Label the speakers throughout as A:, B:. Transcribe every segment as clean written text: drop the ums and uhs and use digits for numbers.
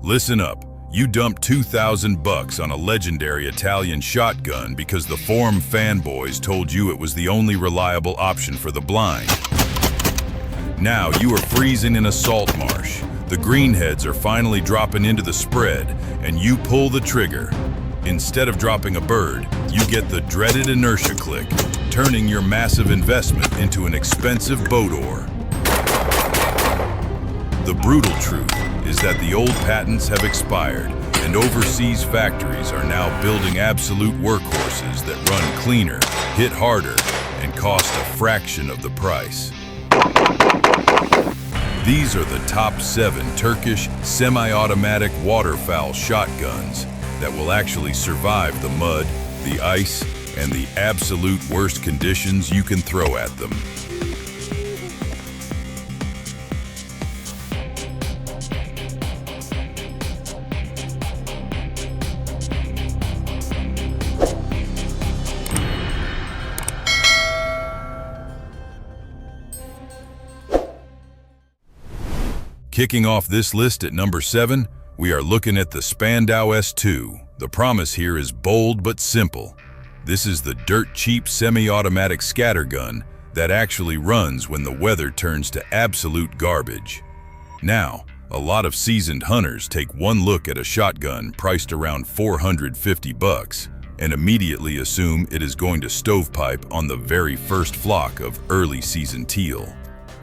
A: Listen up. You dumped $2,000 on a legendary Italian shotgun because the forum fanboys told you it was the only reliable option for the blind. Now you are freezing in a salt marsh. The greenheads are finally dropping into the spread, and you pull the trigger. Instead of dropping a bird, you get the dreaded inertia click, turning your massive investment into an expensive boat oar. The brutal truth is that the old patents have expired, and overseas factories are now building absolute workhorses that run cleaner, hit harder, and cost a fraction of the price. These are the top 7 Turkish semi-automatic waterfowl shotguns that will actually survive the mud, the ice, and the absolute worst conditions you can throw at them. Kicking off this list at number 7, we are looking at the Spandau S2. The promise here is bold but simple. This is the dirt-cheap semi-automatic scattergun that actually runs when the weather turns to absolute garbage. Now, a lot of seasoned hunters take one look at a shotgun priced around $450 and immediately assume it is going to stovepipe on the very first flock of early season teal.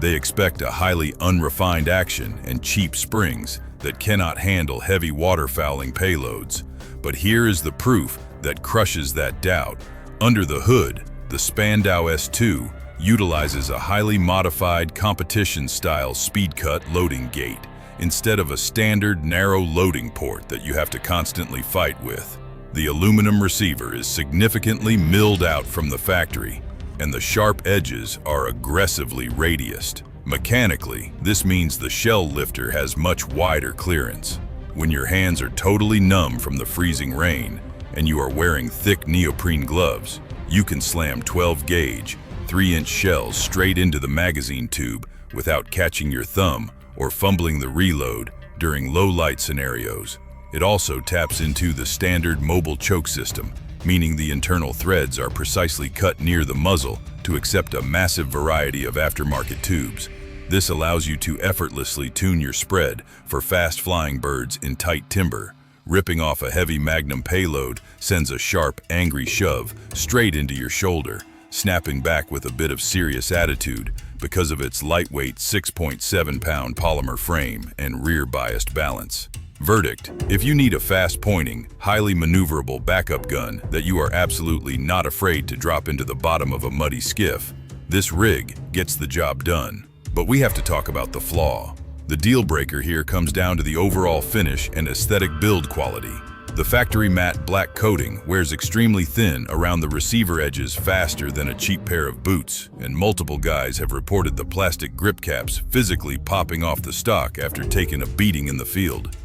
A: They expect a highly unrefined action and cheap springs that cannot handle heavy waterfowling payloads. But here is the proof that crushes that doubt. Under the hood, the Spandau S2 utilizes a highly modified competition-style speed-cut loading gate instead of a standard narrow loading port that you have to constantly fight with. The aluminum receiver is significantly milled out from the factory, and the sharp edges are aggressively radiused. Mechanically, this means the shell lifter has much wider clearance. When your hands are totally numb from the freezing rain and you are wearing thick neoprene gloves, you can slam 12-gauge, 3-inch shells straight into the magazine tube without catching your thumb or fumbling the reload during low-light scenarios. It also taps into the standard mobile choke system, meaning the internal threads are precisely cut near the muzzle to accept a massive variety of aftermarket tubes. This allows you to effortlessly tune your spread for fast-flying birds in tight timber. Ripping off a heavy magnum payload sends a sharp, angry shove straight into your shoulder, snapping back with a bit of serious attitude because of its lightweight 6.7-pound polymer frame and rear-biased balance. Verdict: if you need a fast-pointing, highly maneuverable backup gun that you are absolutely not afraid to drop into the bottom of a muddy skiff, this rig gets the job done. But we have to talk about the flaw. The deal breaker here comes down to the overall finish and aesthetic build quality. The factory matte black coating wears extremely thin around the receiver edges faster than a cheap pair of boots, and multiple guys have reported the plastic grip caps physically popping off the stock after taking a beating in the field.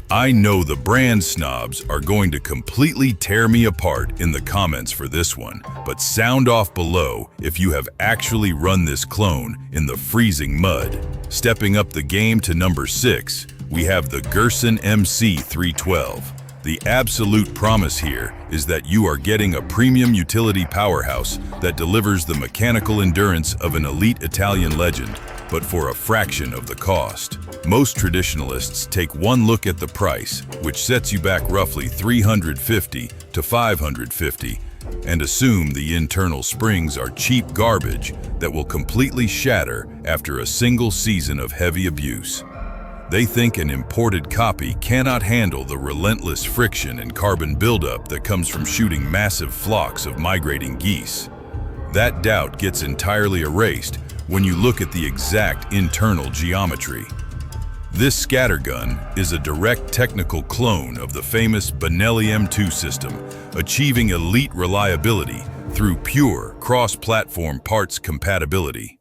A: I know the brand snobs are going to completely tear me apart in the comments for this one, but sound off below if you have actually run this clone in the freezing mud. Stepping up the game to number 6, we have the Girsan MC312. The absolute promise here is that you are getting a premium utility powerhouse that delivers the mechanical endurance of an elite Italian legend, but for a fraction of the cost. Most traditionalists take one look at the price, which sets you back roughly $350 to $550, and assume the internal springs are cheap garbage that will completely shatter after a single season of heavy abuse. They think an imported copy cannot handle the relentless friction and carbon buildup that comes from shooting massive flocks of migrating geese. That doubt gets entirely erased when you look at the exact internal geometry. This scattergun is a direct technical clone of the famous Benelli M2 system, achieving elite reliability through pure cross-platform parts compatibility.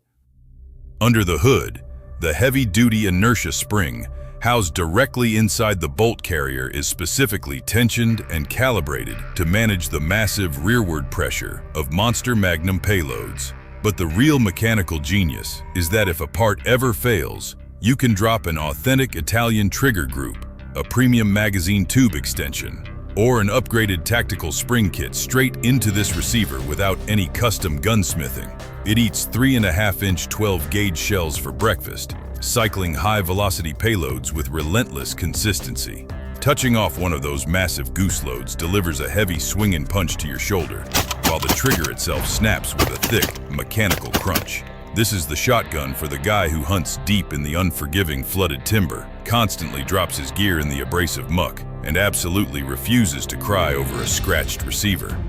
A: Under the hood, the heavy-duty inertia spring housed directly inside the bolt carrier is specifically tensioned and calibrated to manage the massive rearward pressure of monster magnum payloads. But the real mechanical genius is that if a part ever fails, You can drop an authentic Italian trigger group, a premium magazine tube extension, or an upgraded tactical spring kit straight into this receiver without any custom gunsmithing. It eats 3.5-inch 12-gauge shells for breakfast, cycling high-velocity payloads with relentless consistency. Touching off one of those massive goose loads delivers a heavy swinging punch to your shoulder, while the trigger itself snaps with a thick, mechanical crunch. This is the shotgun for the guy who hunts deep in the unforgiving flooded timber, constantly drops his gear in the abrasive muck, and absolutely refuses to cry over a scratched receiver.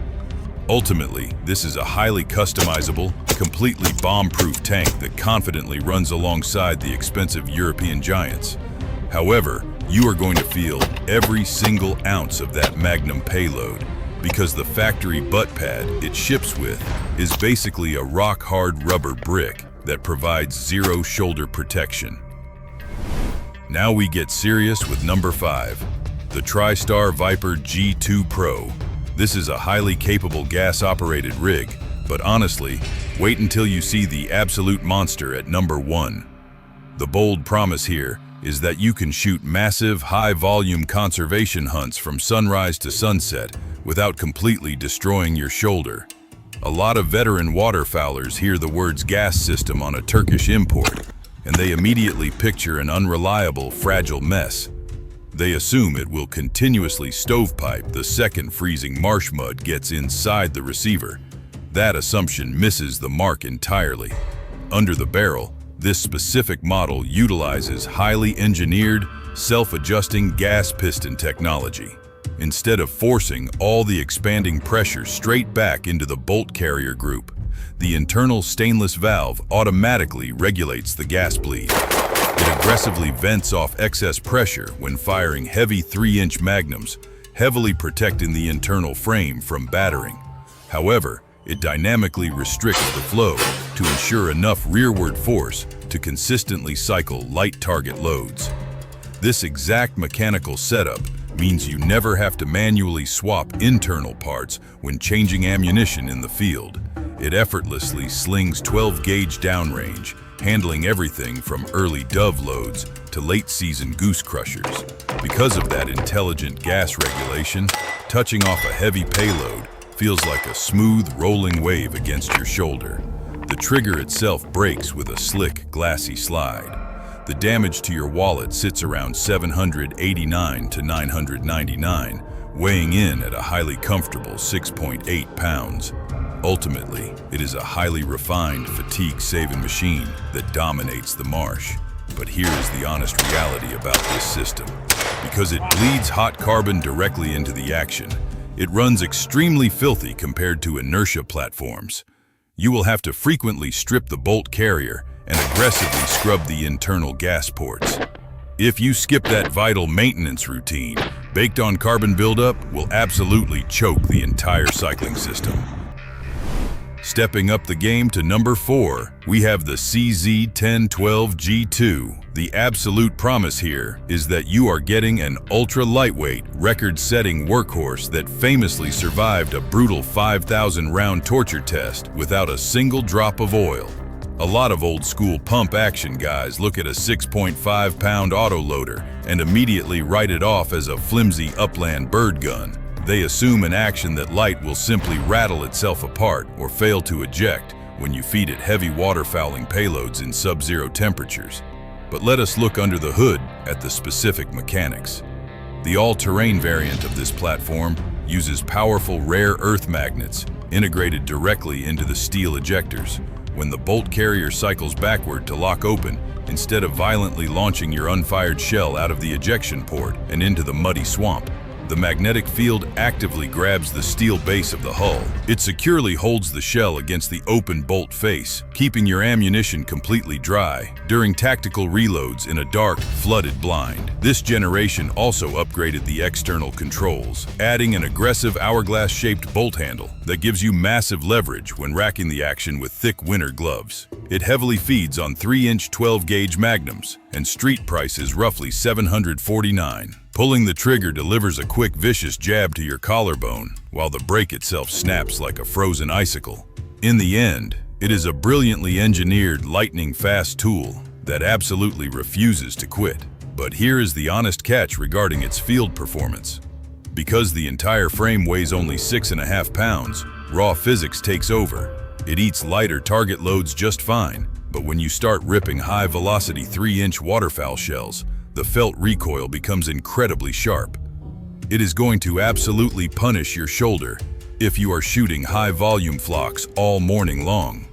A: Ultimately, this is a highly customizable, completely bomb-proof tank that confidently runs alongside the expensive European giants. However, you are going to feel every single ounce of that magnum payload, because the factory butt pad it ships with is basically a rock-hard rubber brick that provides zero shoulder protection. Now we get serious with number 5, the TriStar Viper G2 Pro. This is a highly capable gas-operated rig, but honestly, wait until you see the absolute monster at number 1. The bold promise here is that you can shoot massive, high-volume conservation hunts from sunrise to sunset without completely destroying your shoulder. A lot of veteran waterfowlers hear the words gas system on a Turkish import, and they immediately picture an unreliable, fragile mess. They assume it will continuously stovepipe the second freezing marsh mud gets inside the receiver. That assumption misses the mark entirely. Under the barrel, this specific model utilizes highly engineered, self-adjusting gas piston technology. Instead of forcing all the expanding pressure straight back into the bolt carrier group, the internal stainless valve automatically regulates the gas bleed. It aggressively vents off excess pressure when firing heavy 3-inch magnums, heavily protecting the internal frame from battering. However, it dynamically restricts the flow to ensure enough rearward force to consistently cycle light target loads. This exact mechanical setup means you never have to manually swap internal parts when changing ammunition in the field. It effortlessly slings 12-gauge downrange, handling everything from early dove loads to late-season goose crushers. Because of that intelligent gas regulation, touching off a heavy payload feels like a smooth, rolling wave against your shoulder. The trigger itself breaks with a slick, glassy slide. The damage to your wallet sits around $789 to $999, weighing in at a highly comfortable 6.8 pounds. Ultimately, it is a highly refined, fatigue-saving machine that dominates the marsh. But here is the honest reality about this system. Because it bleeds hot carbon directly into the action, it runs extremely filthy compared to inertia platforms. You will have to frequently strip the bolt carrier and aggressively scrub the internal gas ports. If you skip that vital maintenance routine, baked-on carbon buildup will absolutely choke the entire cycling system. Stepping up the game to number 4, we have the CZ1012G2. The absolute promise here is that you are getting an ultra-lightweight, record-setting workhorse that famously survived a brutal 5,000-round torture test without a single drop of oil. A lot of old-school pump-action guys look at a 6.5-pound autoloader and immediately write it off as a flimsy upland bird gun. They assume an action that light will simply rattle itself apart or fail to eject when you feed it heavy waterfowling payloads in sub-zero temperatures. But let us look under the hood at the specific mechanics. The all-terrain variant of this platform uses powerful rare earth magnets integrated directly into the steel ejectors. When the bolt carrier cycles backward to lock open, instead of violently launching your unfired shell out of the ejection port and into the muddy swamp, the magnetic field actively grabs the steel base of the hull. It securely holds the shell against the open bolt face, keeping your ammunition completely dry during tactical reloads in a dark, flooded blind. This generation also upgraded the external controls, adding an aggressive hourglass-shaped bolt handle that gives you massive leverage when racking the action with thick winter gloves. It heavily feeds on 3-inch 12-gauge magnums, and street price is roughly $749. Pulling the trigger delivers a quick, vicious jab to your collarbone, while the break itself snaps like a frozen icicle. In the end, it is a brilliantly engineered, lightning-fast tool that absolutely refuses to quit. But here is the honest catch regarding its field performance. Because the entire frame weighs only 6.5 pounds, raw physics takes over. It eats lighter target loads just fine, but when you start ripping high-velocity 3-inch waterfowl shells, the felt recoil becomes incredibly sharp. It is going to absolutely punish your shoulder if you are shooting high-volume flocks all morning long.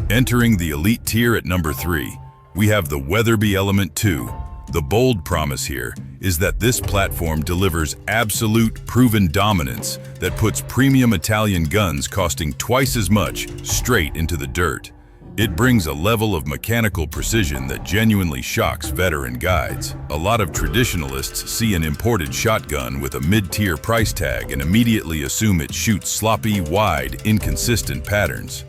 A: Entering the elite tier at number 3, we have the Weatherby Element 2. The bold promise here is that this platform delivers absolute proven dominance that puts premium Italian guns costing twice as much straight into the dirt. It brings a level of mechanical precision that genuinely shocks veteran guides. A lot of traditionalists see an imported shotgun with a mid-tier price tag and immediately assume it shoots sloppy, wide, inconsistent patterns.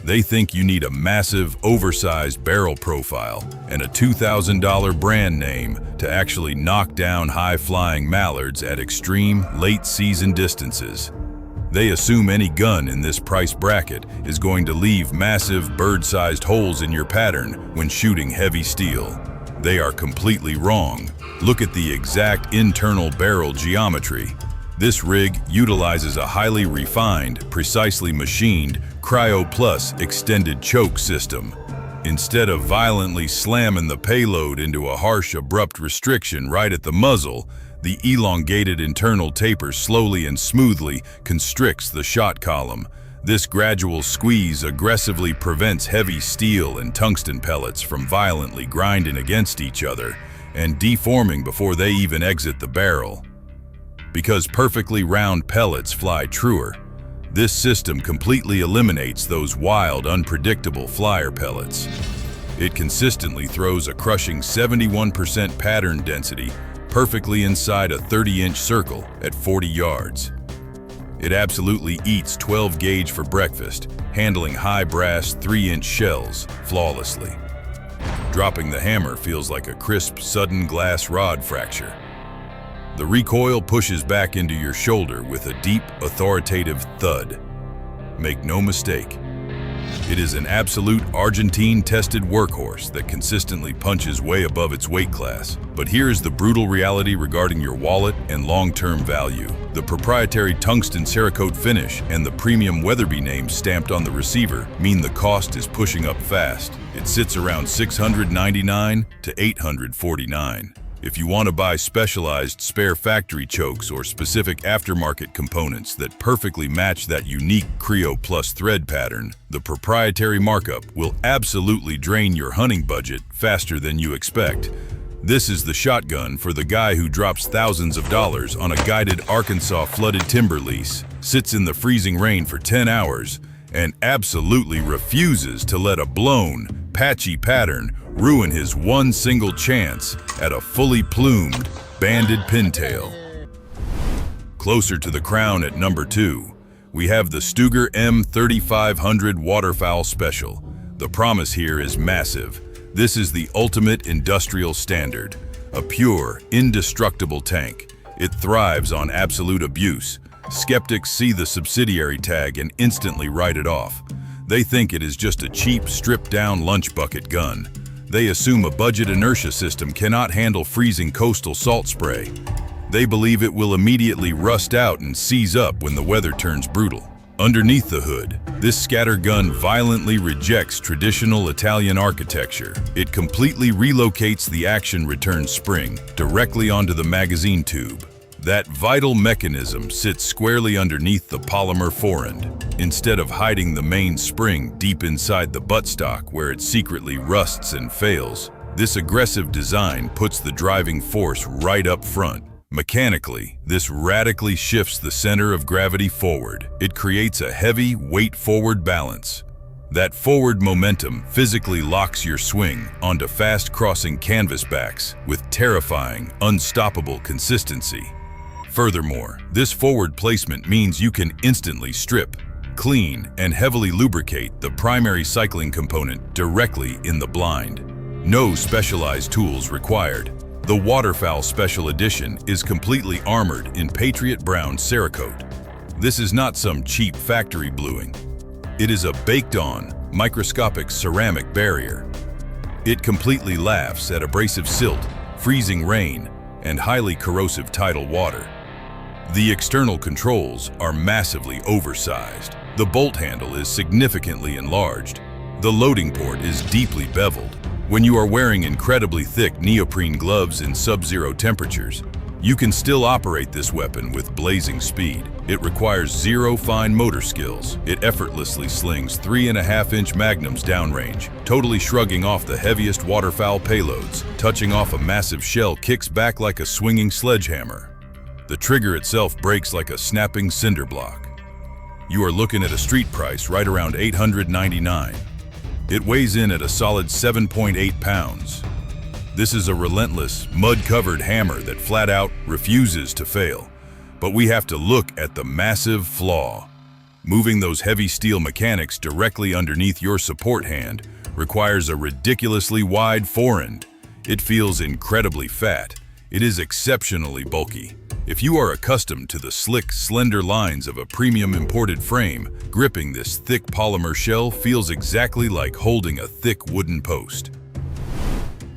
A: They think you need a massive, oversized barrel profile and a $2,000 brand name to actually knock down high-flying mallards at extreme, late-season distances. They assume any gun in this price bracket is going to leave massive, bird-sized holes in your pattern when shooting heavy steel. They are completely wrong. Look at the exact internal barrel geometry. This rig utilizes a highly refined, precisely machined Cryo Plus extended choke system. Instead of violently slamming the payload into a harsh, abrupt restriction right at the muzzle, the elongated internal taper slowly and smoothly constricts the shot column. This gradual squeeze aggressively prevents heavy steel and tungsten pellets from violently grinding against each other and deforming before they even exit the barrel. Because perfectly round pellets fly truer, this system completely eliminates those wild, unpredictable flyer pellets. It consistently throws a crushing 71% pattern density perfectly inside a 30-inch circle at 40 yards. It absolutely eats 12 gauge for breakfast, handling high brass 3-inch shells flawlessly. Dropping the hammer feels like a crisp, sudden glass rod fracture. The recoil pushes back into your shoulder with a deep, authoritative thud. Make no mistake, it is an absolute Argentine-tested workhorse that consistently punches way above its weight class. But here's the brutal reality regarding your wallet and long-term value. The proprietary tungsten Cerakote finish and the premium Weatherby name stamped on the receiver mean the cost is pushing up fast. It sits around $699 to $849. If you want to buy specialized spare factory chokes or specific aftermarket components that perfectly match that unique Cryo Plus thread pattern, the proprietary markup will absolutely drain your hunting budget faster than you expect. This is the shotgun for the guy who drops thousands of dollars on a guided Arkansas flooded timber lease, sits in the freezing rain for 10 hours, and absolutely refuses to let a blown, patchy pattern ruin his one single chance at a fully plumed, banded pintail. Closer to the crown at number 2, we have the Stoeger M3500 Waterfowl Special. The promise here is massive. This is the ultimate industrial standard, a pure, indestructible tank. It thrives on absolute abuse. Skeptics see the subsidiary tag and instantly write it off. They think it is just a cheap, stripped-down lunch bucket gun. They assume a budget inertia system cannot handle freezing coastal salt spray. They believe it will immediately rust out and seize up when the weather turns brutal. Underneath the hood, this scatter gun violently rejects traditional Italian architecture. It completely relocates the action return spring directly onto the magazine tube. That vital mechanism sits squarely underneath the polymer forend, instead of hiding the main spring deep inside the buttstock where it secretly rusts and fails. This aggressive design puts the driving force right up front. Mechanically, this radically shifts the center of gravity forward. It creates a heavy weight-forward balance. That forward momentum physically locks your swing onto fast-crossing canvas backs with terrifying, unstoppable consistency. Furthermore, this forward placement means you can instantly strip, clean, and heavily lubricate the primary cycling component directly in the blind. No specialized tools required. The Waterfowl Special Edition is completely armored in Patriot Brown Cerakote. This is not some cheap factory bluing. It is a baked-on, microscopic ceramic barrier. It completely laughs at abrasive silt, freezing rain, and highly corrosive tidal water. The external controls are massively oversized. The bolt handle is significantly enlarged. The loading port is deeply beveled. When you are wearing incredibly thick neoprene gloves in sub-zero temperatures, you can still operate this weapon with blazing speed. It requires zero fine motor skills. It effortlessly slings 3.5-inch magnums downrange, totally shrugging off the heaviest waterfowl payloads. Touching off a massive shell kicks back like a swinging sledgehammer. The trigger itself breaks like a snapping cinder block. You are looking at a street price right around $899. It weighs in at a solid 7.8 pounds. This is a relentless, mud-covered hammer that flat out refuses to fail. But we have to look at the massive flaw. Moving those heavy steel mechanics directly underneath your support hand requires a ridiculously wide forend. It feels incredibly fat. It is exceptionally bulky. If you are accustomed to the slick, slender lines of a premium imported frame, gripping this thick polymer shell feels exactly like holding a thick wooden post.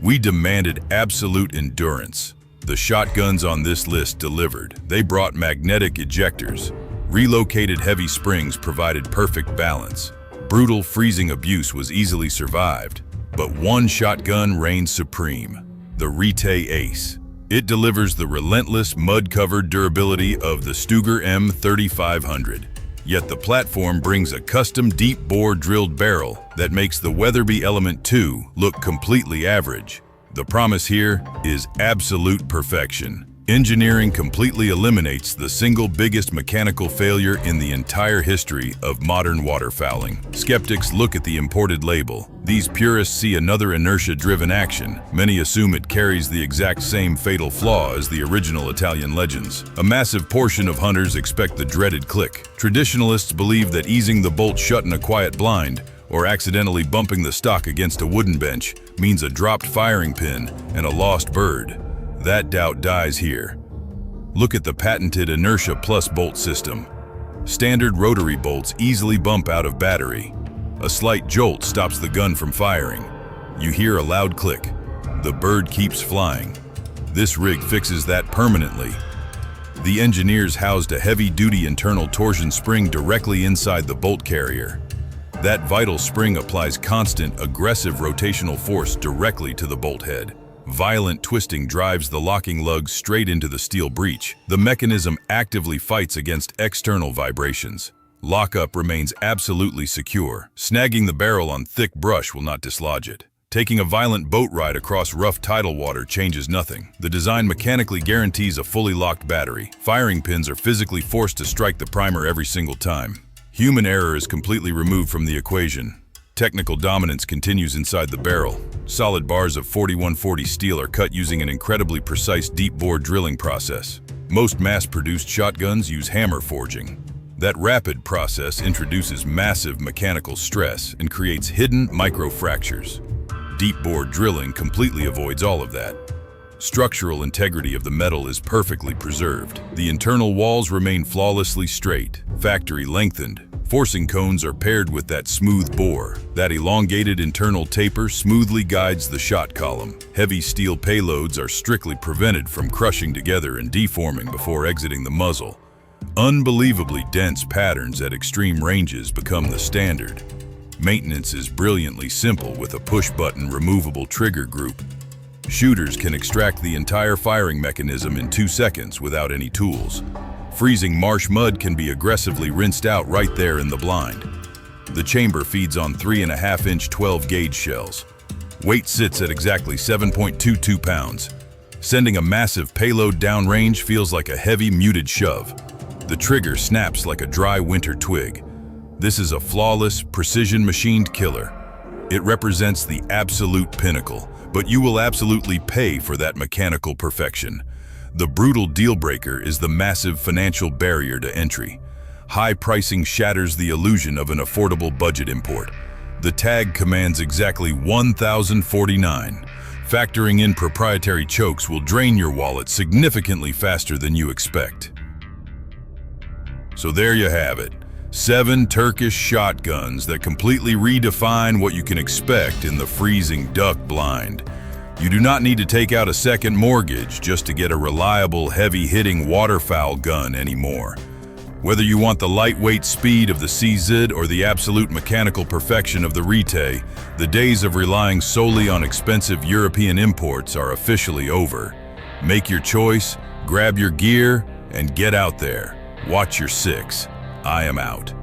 A: We demanded absolute endurance. The shotguns on this list delivered. They brought magnetic ejectors. Relocated heavy springs provided perfect balance. Brutal freezing abuse was easily survived. But one shotgun reigns supreme, the Retay Ace. It delivers the relentless, mud-covered durability of the Stoeger M3500. Yet the platform brings a custom deep-bore drilled barrel that makes the Weatherby Element 2 look completely average. The promise here is absolute perfection. Engineering completely eliminates the single biggest mechanical failure in the entire history of modern waterfowling. Skeptics look at the imported label. These purists see another inertia-driven action. Many assume it carries the exact same fatal flaw as the original Italian legends. A massive portion of hunters expect the dreaded click. Traditionalists believe that easing the bolt shut in a quiet blind or accidentally bumping the stock against a wooden bench means a dropped firing pin and a lost bird. That doubt dies here. Look at the patented Inertia Plus bolt system. Standard rotary bolts easily bump out of battery. A slight jolt stops the gun from firing. You hear a loud click. The bird keeps flying. This rig fixes that permanently. The engineers housed a heavy-duty internal torsion spring directly inside the bolt carrier. That vital spring applies constant, aggressive rotational force directly to the bolt head. Violent twisting drives the locking lugs straight into the steel breech. The mechanism actively fights against external vibrations. Lockup remains absolutely secure. Snagging the barrel on thick brush will not dislodge it. Taking a violent boat ride across rough tidal water changes nothing. The design mechanically guarantees a fully locked battery. Firing pins are physically forced to strike the primer every single time. Human error is completely removed from the equation. Technical dominance continues inside the barrel. Solid bars of 4140 steel are cut using an incredibly precise deep-bore drilling process. Most mass-produced shotguns use hammer forging. That rapid process introduces massive mechanical stress and creates hidden micro-fractures. Deep-bore drilling completely avoids all of that. Structural integrity of the metal is perfectly preserved. The internal walls remain flawlessly straight, factory lengthened. Forcing cones are paired with that smooth bore. That elongated internal taper smoothly guides the shot column. Heavy steel payloads are strictly prevented from crushing together and deforming before exiting the muzzle. Unbelievably dense patterns at extreme ranges become the standard. Maintenance is brilliantly simple with a push-button removable trigger group. Shooters can extract the entire firing mechanism in 2 seconds without any tools. Freezing marsh mud can be aggressively rinsed out right there in the blind. The chamber feeds on 3.5-inch 12-gauge shells. Weight sits at exactly 7.22 pounds. Sending a massive payload downrange feels like a heavy, muted shove. The trigger snaps like a dry winter twig. This is a flawless, precision-machined killer. It represents the absolute pinnacle, but you will absolutely pay for that mechanical perfection. The brutal deal-breaker is the massive financial barrier to entry. High pricing shatters the illusion of an affordable budget import. The tag commands exactly $1,049. Factoring in proprietary chokes will drain your wallet significantly faster than you expect. So there you have it. 7 Turkish shotguns that completely redefine what you can expect in the freezing duck blind. You do not need to take out a second mortgage just to get a reliable, heavy-hitting waterfowl gun anymore. Whether you want the lightweight speed of the CZ or the absolute mechanical perfection of the Retay, the days of relying solely on expensive European imports are officially over. Make your choice, grab your gear, and get out there. Watch your six. I am out.